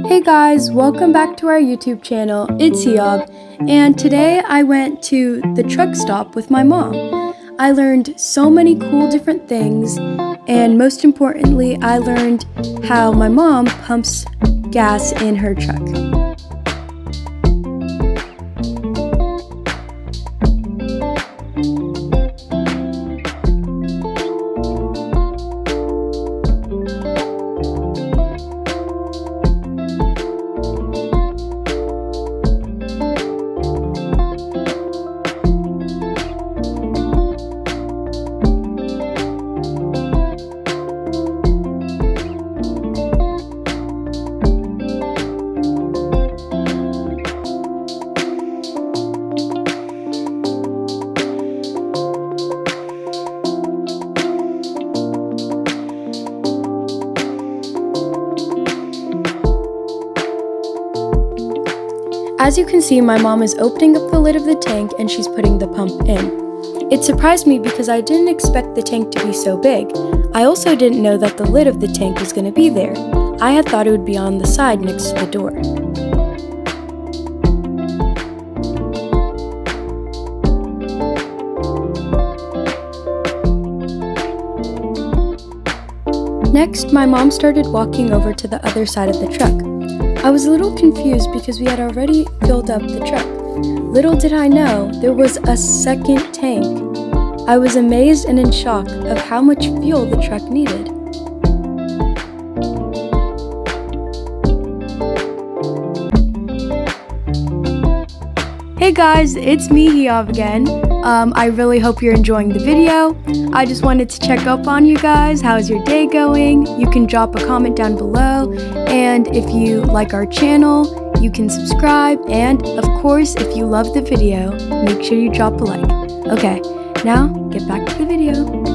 Hey guys, welcome back to our YouTube channel. It's Hiob, and today I went to the truck stop with my mom. I learned so many cool different things, and most importantly, I learned how my mom pumps gas in her truck. As you can see, my mom is opening up the lid of the tank and she's putting the pump in. It surprised me because I didn't expect the tank to be so big. I also didn't know that the lid of the tank was going to be there. I had thought it would be on the side next to the door. Next, my mom started walking over to the other side of the truck. I was a little confused because we had already filled up the truck. Little did I know, there was a second tank. I was amazed and in shock of how much fuel the truck needed. Hey guys, it's me, Hiob, again. I really hope you're enjoying the video. I just wanted to check up on you guys. How's your day going? You can drop a comment down below. And if you like our channel, you can subscribe. And of course, if you love the video, make sure you drop a like. Okay, now get back to the video.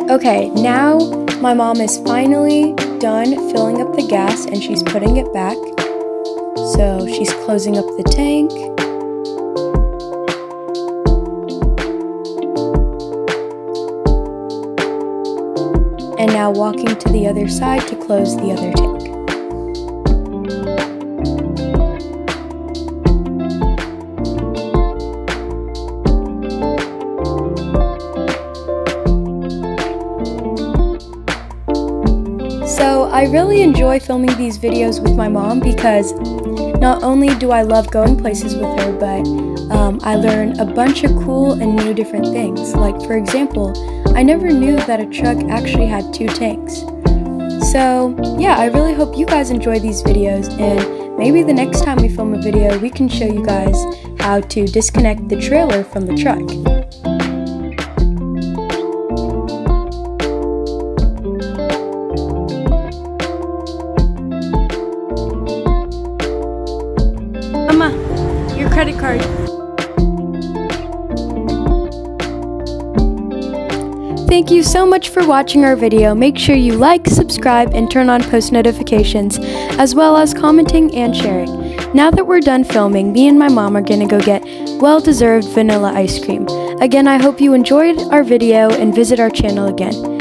Okay, now my mom is finally done filling up the gas and she's putting it back. So she's closing up the tank. And now walking to the other side to close the other tank. So I really enjoy filming these videos with my mom because not only do I love going places with her, but I learn a bunch of cool and new different things. Like, for example, I never knew that a truck actually had 2 tanks. So yeah, I really hope you guys enjoy these videos, and maybe the next time we film a video, we can show you guys how to disconnect the trailer from the truck. Your credit card. Thank you so much for watching our video. Make sure you like, subscribe, and turn on post notifications, as well as commenting and sharing. Now that we're done filming, me and my mom are gonna go get well-deserved vanilla ice cream. Again, I hope you enjoyed our video and visit our channel again.